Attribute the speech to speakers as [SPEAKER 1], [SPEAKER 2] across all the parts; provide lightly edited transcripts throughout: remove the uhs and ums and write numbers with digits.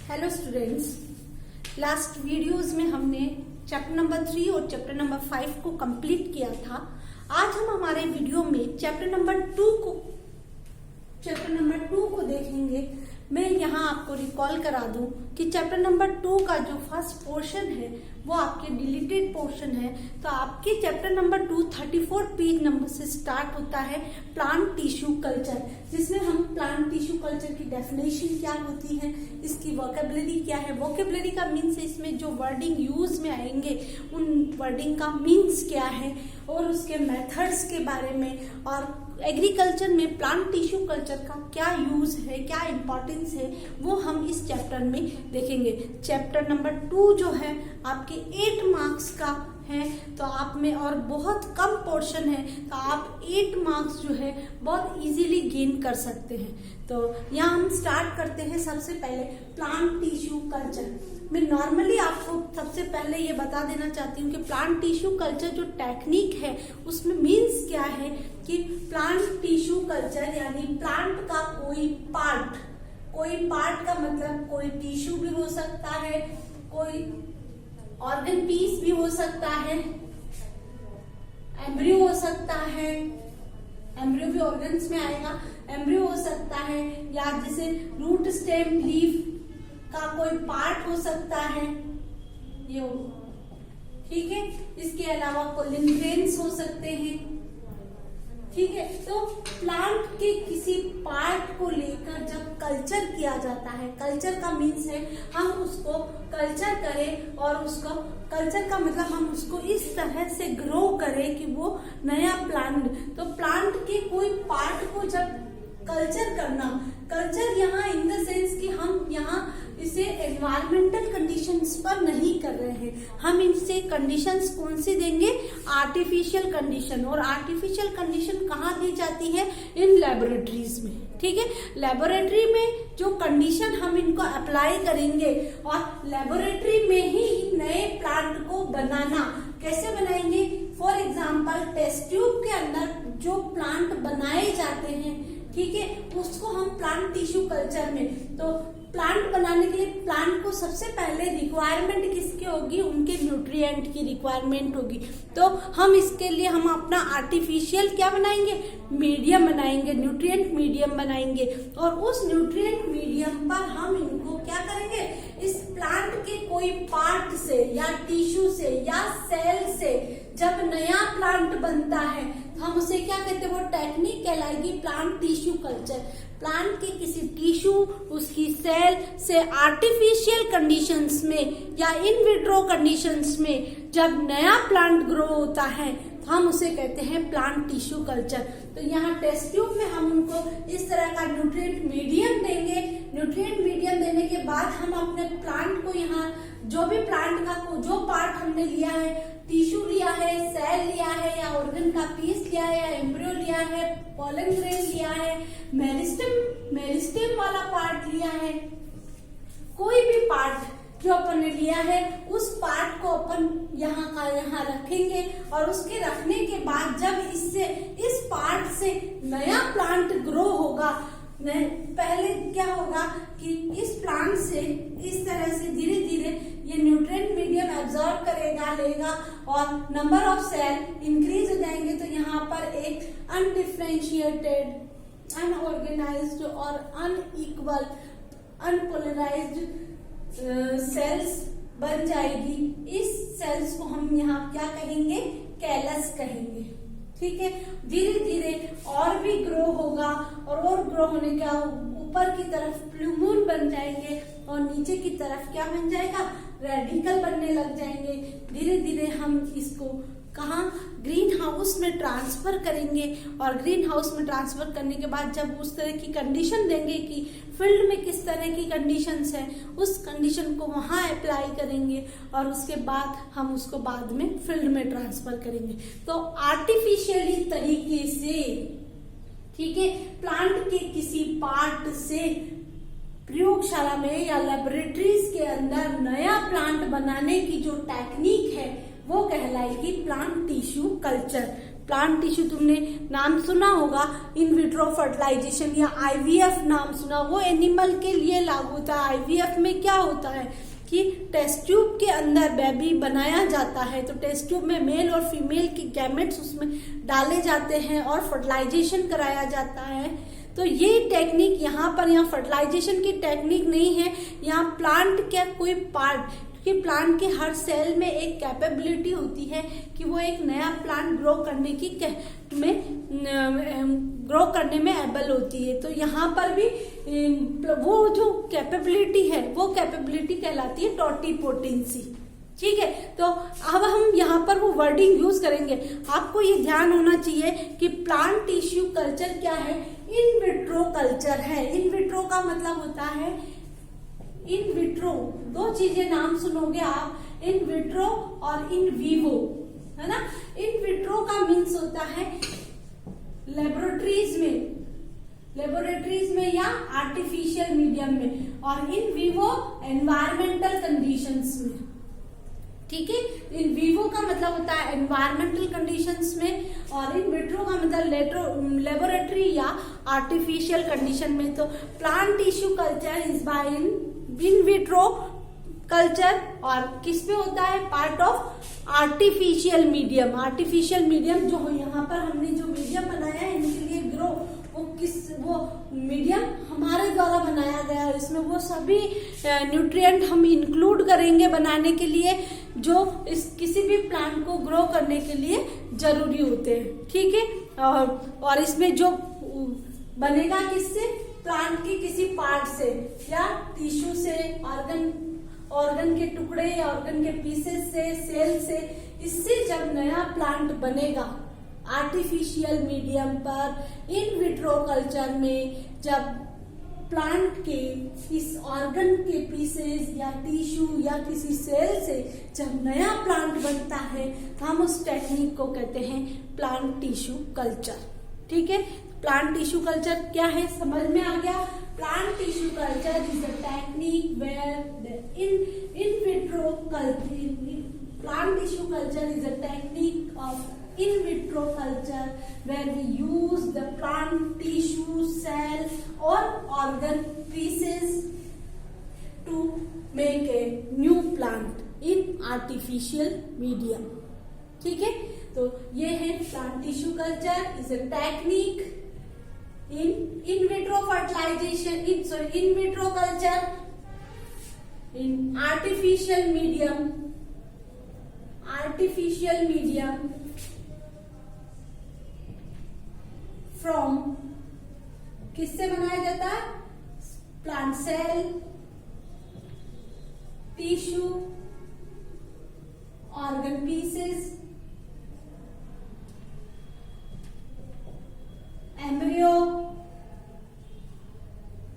[SPEAKER 1] Hello students, last videos में हमने chapter number 3 और चैप्टर नंबर 5 को कंप्लीट किया था। आज हम हमारे वीडियो में चैप्टर नंबर 2 को देखेंगे। मैं यहाँ आपको रिकॉल करा दूं कि चैप्टर नंबर 2 का जो फर्स्ट पोर्शन है वो आपके डिलीटेड पोर्शन है। तो आपके चैप्टर नंबर 2 34 पेज नंबर से स्टार्ट होता है प्लांट टिश्यू कल्चर, जिसमें हम प्लांट टिश्यू कल्चर की डेफिनेशन क्या होती है, इसकी वोकेबलरी क्या है। वोकेबलरी का मीन्स इसमें जो वर्डिंग यूज में आएंगे उन वर्डिंग का मीन्स क्या है और उसके मेथड्स के बारे में, और एग्रीकल्चर में प्लांट टिश्यू कल्चर का क्या यूज है, क्या इंपॉर्टेंस है, वो हम इस चैप्टर में देखेंगे। चैप्टर नंबर 2 जो है आपके 8 मार्क्स का है, तो आप में और बहुत कम पोर्शन है, तो आप 8 मार्क्स जो है बहुत इजीली गेन कर सकते हैं। तो यहाँ हम स्टार्ट करते हैं सबसे पहले प्लांट टिश्यू कल्चर। मैं नॉर्मली आपको सबसे पहले ये बता देना चाहती हूँ कि प्लांट टिश्यू कल्चर जो टेक्निक है उसमें मीन्स क्या है कि प्लांट टिश्यू कल्चर यानी प्लांट का कोई पार्ट का मतलब कोई टिश्यू भी हो सकता है, कोई ऑर्गन पीस भी हो सकता है, एम्ब्रियो हो सकता है, एम्ब्रियो भी ऑर्गन्स में आएगा, एम्ब्रियो हो सकता है, या जैसे रूट स्टेम लीफ का कोई पार्ट हो सकता है, ये ठीक है। इसके अलावा कोलिन हो सकते हैं, ठीक है। तो प्लांट के किसी पार्ट को लेकर जब कल्चर किया जाता है, कल्चर का मीन्स है हम उसको कल्चर करें, और उसको कल्चर का मतलब हम उसको इस तरह से ग्रो करें कि वो नया प्लांट। तो प्लांट के कोई पार्ट को जब कल्चर करना, कल्चर यहाँ इन द सेंस कि हम यहाँ इसे एनवायरमेंटल कंडीशंस पर नहीं कर रहे हैं, हम इनसे कंडीशंस कौन सी देंगे, आर्टिफिशियल कंडीशन। और आर्टिफिशियल कंडीशन कहाँ दी जाती है, इन लेबोरेटरीज में, ठीक है। लेबोरेटरी में जो कंडीशन हम इनको अप्लाई करेंगे, और लेबोरेटरी में ही नए प्लांट को बनाना। कैसे बनाएंगे, फॉर एग्जाम्पल टेस्ट ट्यूब के अंदर जो प्लांट बनाए जाते हैं, ठीक है, उसको हम प्लांट टिश्यू कल्चर में, तो प्लांट बनाने के लिए प्लांट को सबसे पहले रिक्वायरमेंट किसकी होगी, उनके न्यूट्रिएंट की रिक्वायरमेंट होगी। तो हम इसके लिए हम अपना आर्टिफिशियल क्या बनाएंगे, मीडियम बनाएंगे, न्यूट्रिएंट मीडियम बनाएंगे, और उस न्यूट्रिएंट मीडियम पर हम इनको क्या करेंगे, इस प्लांट के कोई पार्ट से या टिश्यू से या सेल से जब नया प्लांट बनता है तो हम उसे क्या कहते हैं, वो टेक्निक कहलाएगी प्लांट टिश्यू कल्चर। प्लांट के किसी टिश्यू, उसकी सेल से आर्टिफिशियल कंडीशंस में या इन विट्रो कंडीशंस में जब नया प्लांट ग्रो होता है तो हम उसे कहते हैं प्लांट टिश्यू कल्चर। तो यहाँ टेस्ट ट्यूब में हम उनको इस तरह का न्यूट्रिएंट मीडियम देंगे। न्यूट्रिएंट मीडियम देने के बाद हम अपने प्लांट को यहाँ जो भी प्लांट का जो पार्ट हमने लिया है, टिश्यू लिया है, सेल लिया है, या ऑर्गन का पीस लिया है, या एम्ब्रियो लिया है, पोलन ग्रेन लिया है, मेरिस्टेम वाला पार्ट लिया है, कोई भी पार्ट जो अपन ने लिया है उस पार्ट को अपन यहाँ का यहाँ रखेंगे। और उसके रखने के बाद जब इस पार्ट से नया प्लांट ग्रो होगा, पहले क्या होगा कि इस प्लांट से इस तरह से धीरे धीरे ये न्यूट्रिएंट मीडियम एब्जॉर्ब करेगा, लेगा, और नंबर ऑफ सेल इंक्रीज हो जाएंगे। तो यहाँ पर एक अनडिफरेंशिएटेड, अनऑर्गेनाइज्ड और अनइक्वल, अनपोलराइज्ड सेल्स बन जाएगी। इस सेल्स को हम यहाँ क्या कहेंगे, कैलस कहेंगे, ठीक है। धीरे धीरे और भी ग्रो होगा, और ग्रो होने का ऊपर की तरफ प्लूमूल बन जाएंगे, और नीचे की तरफ क्या बन जाएगा, रेडिकल बनने लग जाएंगे। धीरे धीरे हम इसको कहाँ, ग्रीन हाउस में ट्रांसफर करेंगे, और ग्रीन हाउस में ट्रांसफर करने के बाद जब उस तरह की कंडीशन देंगे कि फील्ड में किस तरह की कंडीशंस है, उस कंडीशन को वहां अप्लाई करेंगे, और उसके बाद हम उसको बाद में फील्ड में ट्रांसफर करेंगे। तो आर्टिफिशियली तरीके से, ठीक है, प्लांट के किसी पार्ट से प्रयोगशाला में या लेबोरेटरीज के अंदर नया प्लांट बनाने की जो टेक्निक है वो कहलाएगी plant tissue culture. Plant tissue तुमने नाम सुना होगा, इन विट्रो फर्टिलाइजेशन या आईवीएफ नाम सुना, वो एनिमल के लिए लागू होता है। आईवीएफ में क्या होता है कि टेस्ट ट्यूब के अंदर बेबी बनाया जाता है, तो टेस्ट ट्यूब में मेल और फीमेल के गैमेट्स उसमें डाले जाते हैं और फर्टिलाइजेशन कराया जाता है। तो ये टेक्निक यहाँ फर्टिलाइजेशन की टेक्निक नहीं है, यहाँ प्लांट का कोई पार्ट, क्योंकि प्लांट के हर सेल में एक कैपेबिलिटी होती है कि वो एक नया प्लांट ग्रो करने में एबल होती है। तो यहाँ पर भी वो जो कैपेबिलिटी है वो कैपेबिलिटी कहलाती है टोटिपोटेंसी। ठीक है, तो अब हम यहाँ पर वो वर्डिंग यूज करेंगे। आपको ये ध्यान होना चाहिए कि प्लांट टिश्यू कल्चर क्या है, इन विट्रो कल्चर है। इन विट्रो का मतलब होता है, इन विट्रो दो चीजें नाम सुनोगे आप, इन विट्रो और इन वीवो, है ना। इन विट्रो का मीन्स होता है लेबोरेटरीज में या आर्टिफिशियल मीडियम में, और इन वीवो एनवायरमेंटल कंडीशंस में। ठीक है, इन वीवो का मतलब होता है एनवायरमेंटल कंडीशंस में, और इन विट्रो का मतलब लेबोरेटरी या आर्टिफिशियल कंडीशन में। तो plant tissue culture is by in vitro culture, और किस में होता है, part of artificial medium. Artificial medium जो यहाँ पर हमने जो मीडियम बनाया है इनके लिए ग्रो, वो मीडियम हमारे द्वारा बनाया गया है। इसमें वो सभी न्यूट्रिएंट हम इंक्लूड करेंगे बनाने के लिए जो किसी भी प्लांट को ग्रो करने के लिए जरूरी होते हैं। ठीक है, और इसमें जो बनेगा किससे, प्लांट के किसी पार्ट से या टिश्यू से, ऑर्गन के टुकड़े, ऑर्गन के पीसेस से, सेल से, इससे जब नया प्लांट बनेगा आर्टिफिशियल मीडियम पर, इन विट्रो कल्चर में, जब प्लांट के इस ऑर्गन के पीसेस या टिश्यू या किसी सेल से जब नया प्लांट बनता है तो हम उस टेक्निक को कहते हैं प्लांट टिश्यू कल्चर। ठीक है, प्लांट टिश्यू कल्चर क्या है समझ में आ गया। Plant tissue culture is a technique where in vitro culture, plant tissue culture is a technique of in vitro culture where we use the plant tissue, cell or organ pieces to make a new plant in artificial medium. ठीक है, तो ये है plant tissue culture is a technique in vitro fertilization, in vitro culture in artificial medium from, किससे बनाया जाता है, plant cell, tissue, organ pieces, embryo.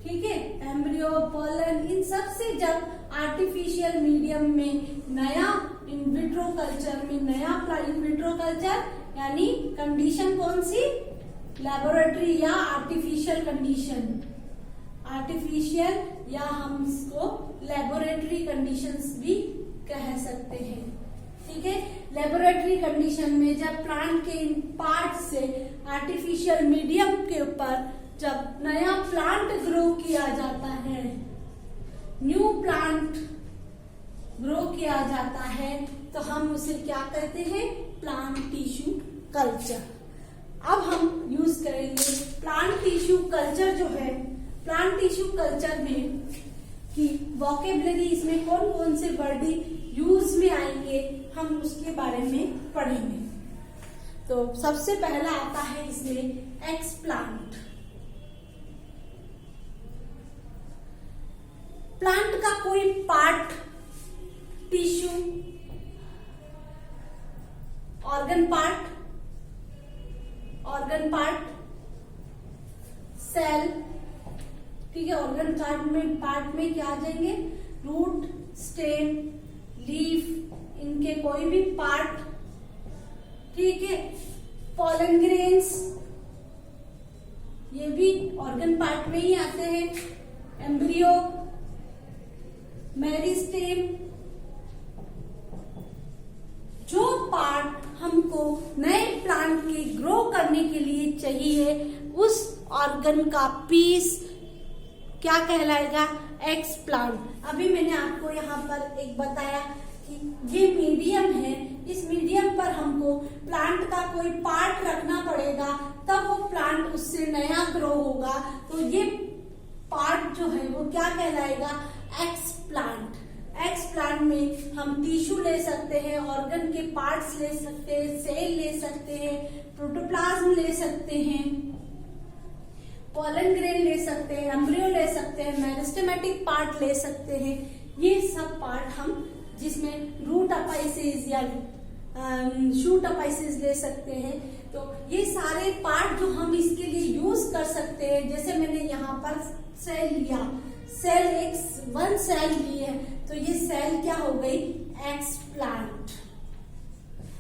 [SPEAKER 1] ठीक है, एम्ब्रियो, पोलन, इन सब से जब आर्टिफिशियल मीडियम में नया इन विट्रो कल्चर में नया इन विट्रो कल्चर यानी कंडीशन कौन सी, लेबोरेटरी या आर्टिफिशियल कंडीशन, आर्टिफिशियल या हम इसको लेबोरेटरी कंडीशंस भी कह सकते हैं। ठीक है, लेबोरेटरी कंडीशन में जब प्लांट के इन पार्ट से आर्टिफिशियल मीडियम के ऊपर जब नया प्लांट ग्रो किया जाता है, न्यू प्लांट ग्रो किया जाता है, तो हम उसे क्या कहते हैं, प्लांट टिश्यू कल्चर। अब हम यूज करेंगे प्लांट टिश्यू कल्चर जो है, प्लांट टिश्यू कल्चर में की वोकेबलरी, इसमें कौन कौन से वर्ड यूज में आएंगे हम उसके बारे में पढ़ेंगे। तो सबसे पहला आता है इसमें एक्सप्लांट। प्लांट का कोई part, tissue, organ part, cell. ठीक है, ऑर्गन पार्ट में क्या आ जाएंगे, रूट, स्टेम, लीफ, इनके कोई भी पार्ट। ठीक है, पोलन ग्रेन्स, ये भी ऑर्गन पार्ट में ही आते हैं। एम्ब्रियो, मेरिस्टेम, जो पार्ट हमको नए प्लांट के ग्रो करने के लिए चाहिए, उस ऑर्गन का पीस क्या कहलाएगा? एक्सप्लांट। अभी मैंने आपको यहाँ पर एक बताया कि ये मीडियम है, इस मीडियम पर हमको प्लांट का कोई पार्ट रखना पड़ेगा, तब वो प्लांट उससे नया ग्रो होगा। तो ये पार्ट जो है वो क्या कहलाएगा? एक्सप्लांट। एक्सप्लांट में हम टिश्यू ले सकते हैं, ऑर्गन के पार्ट्स ले सकते हैं, सेल ले सकते हैं, प्रोटोप्लाज्म ले सकते हैं, पोलन ग्रेन ले सकते हैं, एम्ब्रियो ले सकते हैं, मेरिस्टेमेटिक पार्ट ले सकते हैं। ये सब पार्ट हम जिसमें रूट अपाइसिस या शूट अपाइसिस ले सकते हैं। तो ये सारे पार्ट जो हम इसके लिए यूज कर सकते हैं, जैसे मैंने यहाँ पर सेल लिया, सेल वन सेल ली है, तो ये सेल क्या हो गई? एक्सप्लांट।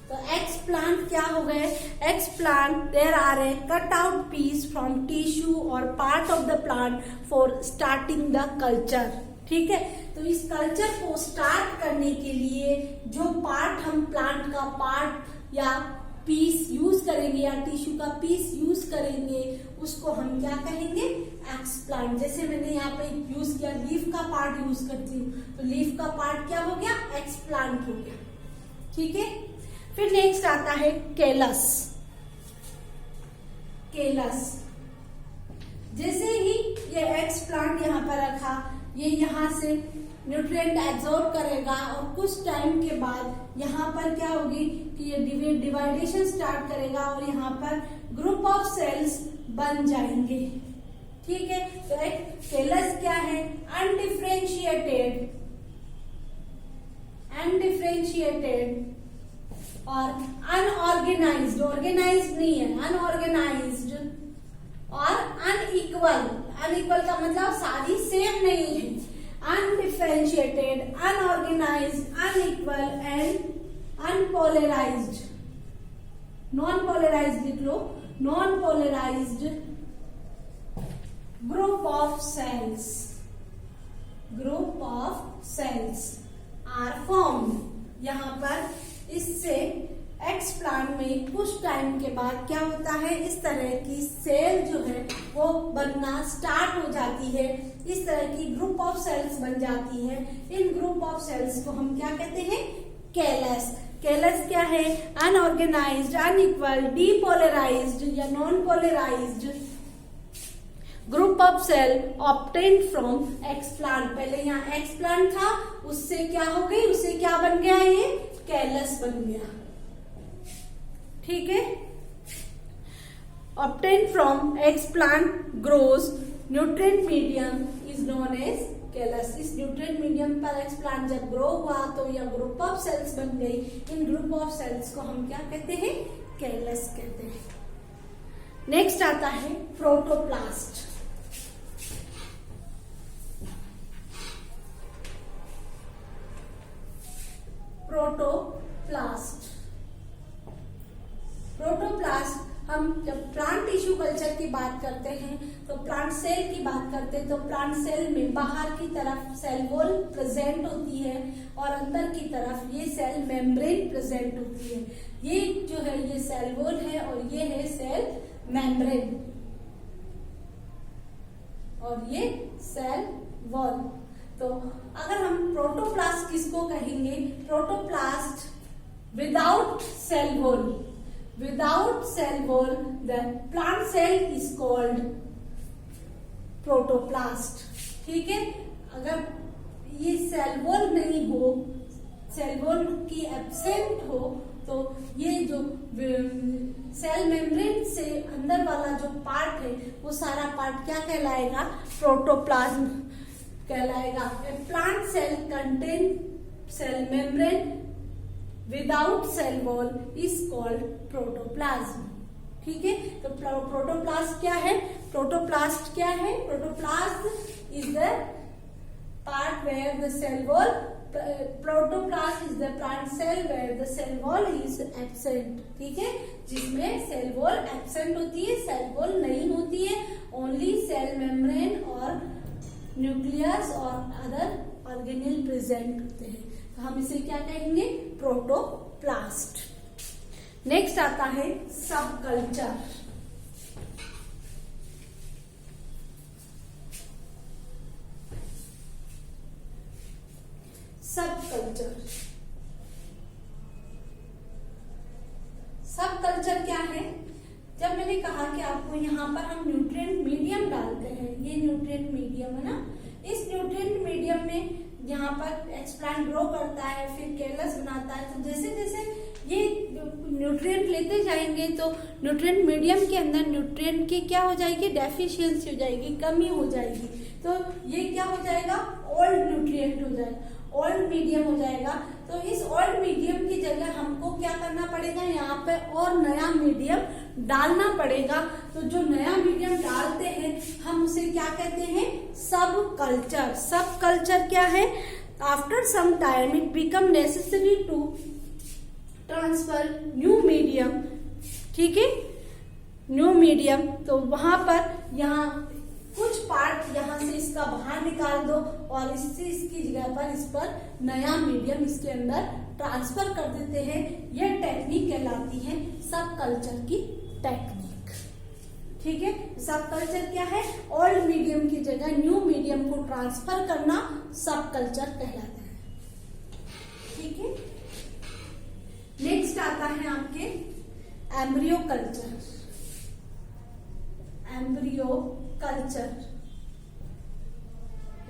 [SPEAKER 1] तो एक्सप्लांट क्या हो गए? Explant there are a cut out piece from tissue और part of the plant for starting the culture. ठीक है, तो इस कल्चर को स्टार्ट करने के लिए जो पार्ट हम प्लांट का पार्ट या पीस यूज करेंगे या टिश्यू का पीस यूज करेंगे, उसको हम क्या कहेंगे? एक्सप्लांट। जैसे मैंने यहाँ पे यूज किया, लीफ का पार्ट यूज करती हूँ, तो लीफ का पार्ट क्या हो गया? एक्सप्लांट हो गया। ठीक है, फिर नेक्स्ट आता है केलस। केलस जैसे ही ये एक्सप्लांट यहाँ पर रखा, ये यहाँ से न्यूट्रिएंट एब्जॉर्ब करेगा और कुछ टाइम के बाद यहाँ पर क्या होगी कि ये डिवाइडेशन स्टार्ट करेगा और यहाँ पर ग्रुप ऑफ सेल्स बन जाएंगे। ठीक है, तो एक केलस क्या है? अनडिफरेंशिएटेड और अनऑर्गेनाइज्ड, ऑर्गेनाइज्ड नहीं है, अनऑर्गेनाइज्ड और अनइक्वल। अनइक्वल का मतलब सारी सेम नहीं है। Undifferentiated, unorganised, unequal and unpolarised. Non polarised लिख लो, non polarised group of cells are formed. यहाँ पर इससे एक्सप्लांट में कुछ टाइम के बाद क्या होता है? इस तरह की सेल जो है वो बनना स्टार्ट हो जाती है। इस तरह की ग्रुप ऑफ सेल्स बन जाती है। इन ग्रुप ऑफ सेल्स को हम क्या कहते हैं? केलस। केलस क्या है? अनऑर्गेनाइज्ड, अनइक्वल, डीपोलराइज्ड या non polarised group of cell obtained from explant. पहले यहाँ एक्सप्लांट था, उससे क्या हो गई? उससे क्या बन गया? ये केलस बन गया। ठीक है, obtained from explant grows nutrient medium is known as callus. इस न्यूट्रिएंट मीडियम पर एक्सप्लांट जब ग्रो हुआ तो यह ग्रुप ऑफ सेल्स बन गई। इन ग्रुप ऑफ सेल्स को हम क्या कहते हैं? केलस कहते हैं। नेक्स्ट आता है प्रोटोप्लास्ट। प्रोटोप्लास्ट हम जब प्लांट टिश्यू कल्चर की बात करते हैं तो प्लांट सेल की बात करते हैं, तो प्लांट सेल में बाहर की तरफ सेल वॉल प्रेजेंट होती है और अंदर की तरफ ये सेल मेम्ब्रेन प्रेजेंट होती है। ये जो है ये सेल वॉल है और ये है सेल मेम्ब्रेन और ये सेल वॉल। तो अगर हम प्रोटोप्लास्ट किसको कहेंगे? Protoplast without cell wall. Without cell wall the plant cell is called protoplast. ठीक है, अगर ये सेल वॉल नहीं हो, सेल वॉल की एब्सेंट हो, तो ये जो सेल मेम्ब्रेन से अंदर वाला जो पार्ट है वो सारा पार्ट क्या कहलाएगा? प्रोटोप्लाज्म कहलाएगा। Plant cell contain cell membrane without cell wall is called protoplasm. ठीक है, तो प्रोटोप्लास्ट क्या है? प्रोटोप्लास्ट क्या है? Protoplast is the part where the cell wall, protoplast is the plant cell where the cell wall is absent. ठीक है, जिसमें सेल वॉल एब्सेंट होती है, सेल वॉल नहीं होती है, ओनली सेल मेम्ब्रेन और न्यूक्लियस और अदर ऑर्गेनेल प्रेजेंट होते हैं। तो हम इसे क्या कहेंगे? प्रोटोप्लास्ट। नेक्स्ट आता है सब कल्चर। सब कल्चर, सब कल्चर क्या है? जब मैंने कहा कि आपको यहाँ पर हम न्यूट्रिएंट मीडियम डालते हैं, ये न्यूट्रिएंट मीडियम है ना, इस न्यूट्रिएंट मीडियम में यहाँ पर एक्सप्लांट ग्रो करता है, फिर केलस बनाता है। तो जैसे जैसे ये न्यूट्रिएंट लेते जाएंगे तो न्यूट्रिएंट मीडियम के अंदर न्यूट्रिएंट की क्या हो जाएगी? डेफिशिएंसी हो जाएगी, कमी हो जाएगी। तो ये क्या हो जाएगा? ओल्ड न्यूट्रिएंट हो जाएगा, ओल्ड मीडियम हो जाएगा। तो इस ओल्ड मीडियम की जगह हमको क्या करना पड़ेगा? यहाँ पे और नया मीडियम डालना पड़ेगा। तो जो नया मीडियम डालते हैं हम उसे क्या कहते हैं? सब कल्चर। सब कल्चर क्या है? After some time it become necessary to transfer new medium, ठीक है, न्यू मीडियम। तो वहां पर यहाँ कुछ पार्ट यहाँ से इसका बाहर निकाल दो और इससे इसकी जगह पर इस पर नया मीडियम इसके अंदर ट्रांसफर कर देते हैं। यह टेक्निक कहलाती है सब कल्चर की टेक्निक, ठीक है। सब कल्चर क्या है? ओल्ड मीडियम की जगह न्यू मीडियम को ट्रांसफर करना सब कल्चर कहलाता है, ठीक है। नेक्स्ट आता है आपके एम्ब्रियो कल्चर। एम्ब्रियो कल्चर,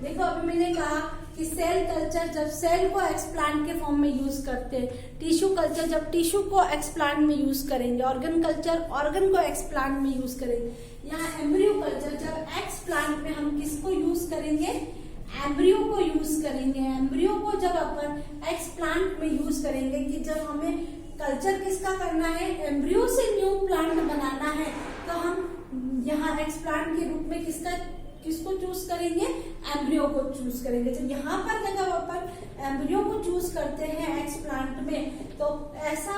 [SPEAKER 1] देखो अभी मैंने कहा कि सेल कल्चर जब सेल को एक्सप्लांट के फॉर्म में यूज करते हैं, टिश्यू कल्चर जब टिश्यू को एक्सप्लांट में यूज करेंगे, ऑर्गन कल्चर ऑर्गन को एक्सप्लांट में यूज करेंगे। यहाँ एम्ब्रियो कल्चर जब एक्सप्लांट में हम किसको यूज करेंगे? एम्ब्रियो को यूज करेंगे। एम्ब्रियो को जब अपन एक्सप्लांट में यूज करेंगे कि जब हमें कल्चर किसका करना है? एम्ब्रियो से न्यू प्लांट बनाना है, तो हम यहाँ एक्सप्लांट के रूप में किसको चूज करेंगे? एम्ब्रियो को चूज करेंगे। जब यहाँ पर जब अपन एम्ब्रियो को चूज करते हैं एक्सप्लांट में, तो ऐसा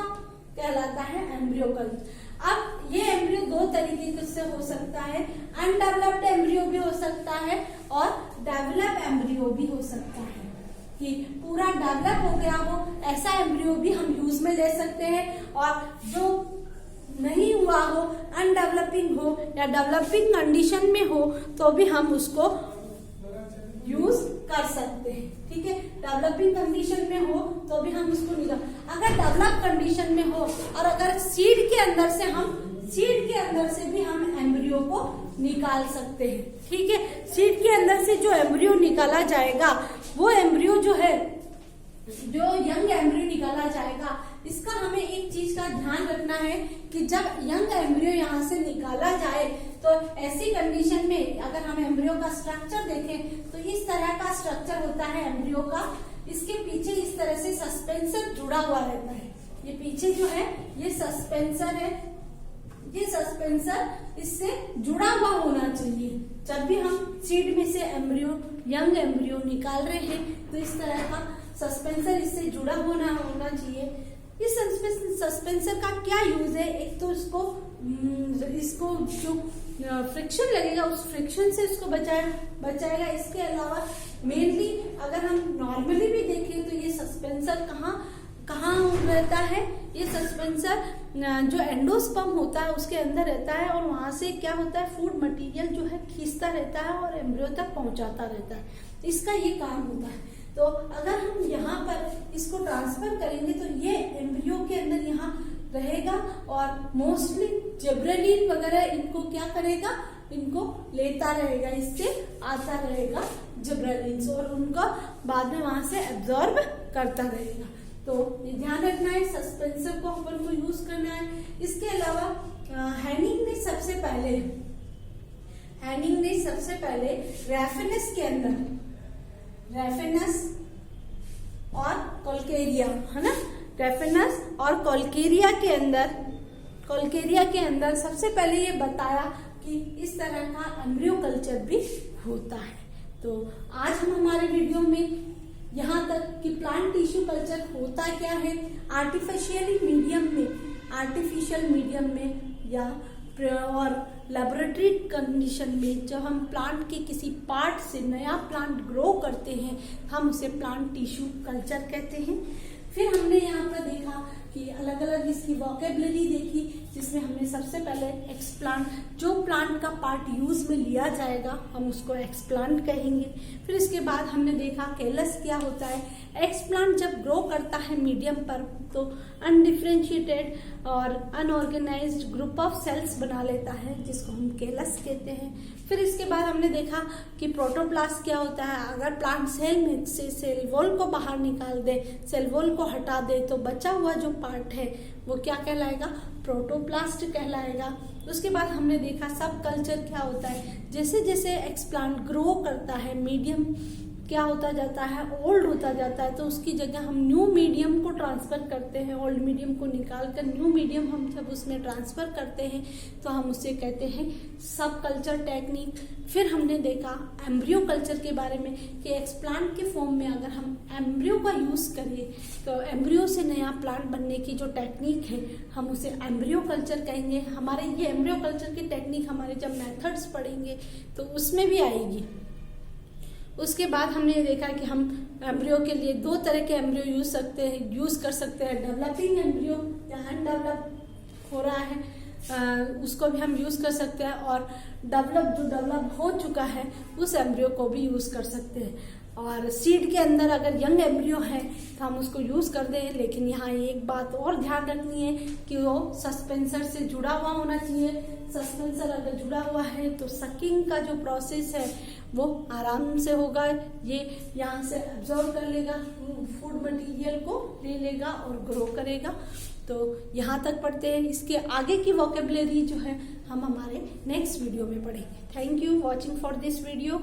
[SPEAKER 1] कहलाता है एम्ब्रियो कल्चर। अब ये एम्ब्रियो दो तरीके से हो सकता है, अनडेवलप्ड एम्ब्रियो भी हो सकता है और डेवलप एम्ब्रियो भी हो सकता है, कि पूरा डेवलप हो गया हो ऐसा एम्ब्रियो भी हम यूज में ले सकते हैं। और जो नहीं हुआ हो, अनडेवलपिंग हो या डेवलपिंग कंडीशन में हो, तो भी हम उसको यूज कर सकते हैं, ठीक है। डेवलपिंग कंडीशन में हो तो भी हम उसको निकाल, अगर डेवलप कंडीशन में हो और अगर सीड के अंदर से भी हम एम्ब्रियो को निकाल सकते हैं, ठीक है। सीड के अंदर से जो एम्ब्रियो निकाला जाएगा, वो एम्ब्रियो जो है, जो यंग एम्ब्रियो निकाला जाएगा, इसका हमें एक चीज का ध्यान रखना है कि जब यंग एम्ब्रियो यहाँ से निकाला जाए तो ऐसी कंडीशन में अगर हम एम्ब्रियो का स्ट्रक्चर देखें तो इस तरह का स्ट्रक्चर होता है एम्ब्रियो का। इसके पीछे इस तरह से सस्पेंसर जुड़ा हुआ रहता है। ये पीछे जो है ये सस्पेंसर है, ये सस्पेंसर इससे जुड़ा हुआ होना चाहिए। जब भी हम सीड में से एम्ब्रियो, यंग एम्ब्रियो निकाल रहे हैं तो इस तरह का सस्पेंसर इससे जुड़ा होना चाहिए। इस सस्पेंसर का क्या यूज है? एक तो इसको जो फ्रिक्शन लगेगा उस फ्रिक्शन से इसको बचाएगा। इसके अलावा मेनली अगर हम नॉर्मली भी देखें तो ये सस्पेंसर कहाँ रहता है? ये सस्पेंसर जो एंडोस्पर्म होता है उसके अंदर रहता है और वहां से क्या होता है? फूड मटेरियल जो है खींचता रहता है और एम्ब्रियो तक पहुंचाता रहता है। इसका ये काम होता है। तो अगर हम यहाँ पर इसको ट्रांसफर करेंगे तो ये एम्ब्रियो के अंदर यहाँ रहेगा और मोस्टली जिब्रेलिन वगैरह इनको क्या करेगा? इनको लेता रहेगा, इससे आता रहेगा जिब्रेलिन और उनका बाद में वहां से एब्जॉर्ब करता रहेगा। तो ये ध्यान रखना है, सस्पेंसर को अपन को यूज करना है। इसके अलावा हैनिंग ने सबसे पहले रैफिनस के अंदर, रैफिनस और कोल्केरिया, है ना, रैफिनस और कोल्केरिया के अंदर सबसे पहले ये बताया कि इस तरह का एम्ब्रियो कल्चर भी होता है। तो आज हम हमारे वीडियो में यहाँ तक कि प्लांट टिश्यू कल्चर होता क्या है, आर्टिफिशियल मीडियम में या और लेबोरेटरी कंडीशन में जब हम प्लांट के किसी पार्ट से नया प्लांट ग्रो करते हैं हम उसे प्लांट टिश्यू कल्चर कहते हैं। फिर हमने यहाँ पर देखा कि अलग अलग इसकी वोकेबलरी देखी, जिसमें हमने सबसे पहले एक्सप्लांट, जो प्लांट का पार्ट यूज में लिया जाएगा हम उसको एक्सप्लांट कहेंगे। फिर इसके बाद हमने देखा कैलस क्या होता है। एक्सप्लांट जब ग्रो करता है मीडियम पर तो अनडिफरेंशिएटेड और अनऑर्गेनाइज्ड ग्रुप ऑफ सेल्स बना लेता है, जिसको हम कैलस कहते हैं। फिर इसके बाद हमने देखा कि प्रोटोप्लास्ट क्या होता है। अगर प्लांट सेल में से सेल वॉल को बाहर निकाल दे, सेल वॉल को हटा दे, तो बचा हुआ जो पार्ट है वो क्या कहलाएगा, प्रोटोप्लास्ट कहलाएगा। उसके बाद हमने देखा सब कल्चर क्या होता है। जैसे जैसे एक्सप्लांट ग्रो करता है, मीडियम क्या होता जाता है, ओल्ड होता जाता है, तो उसकी जगह हम न्यू मीडियम को ट्रांसफर करते हैं। ओल्ड मीडियम को निकाल कर न्यू मीडियम हम जब उसमें ट्रांसफर करते हैं तो हम उसे कहते हैं सब कल्चर टेक्निक। फिर हमने देखा एम्ब्रियो कल्चर के बारे में कि एक्सप्लांट के फॉर्म में अगर हम एम्ब्रियो का यूज करें तो एम्ब्रियो से नया प्लांट बनने की जो टेक्निक है हम उसे एम्ब्रियो कल्चर कहेंगे। हमारे ये एम्ब्रियो कल्चर की टेक्निक हमारे जब मेथड्स पढ़ेंगे तो उसमें भी आएगी। उसके बाद हमने ये देखा कि हम एम्ब्रियो के लिए दो तरह के एम्ब्रियो यूज कर सकते हैं। डेवलपिंग एम्ब्रियो जहाँ डेवलप हो रहा है उसको भी हम यूज कर सकते हैं, और जो डेवलप हो चुका है उस एम्ब्रियो को भी यूज कर सकते हैं। और सीड के अंदर अगर यंग एम्ब्रियो है तो हम उसको यूज कर दें, लेकिन यहाँ एक बात और ध्यान रखनी है कि वो सस्पेंसर से जुड़ा हुआ होना चाहिए। सस्पेंसर अगर जुड़ा हुआ है तो सकिंग का जो प्रोसेस है वो आराम से होगा। ये यहाँ से एब्जॉर्ब कर लेगा, फूड मटेरियल को ले लेगा और ग्रो करेगा। तो यहाँ तक पढ़ते हैं। इसके आगे की वोकेबलरी जो है हम हमारे नेक्स्ट वीडियो में पढ़ेंगे। Thank you watching for this video.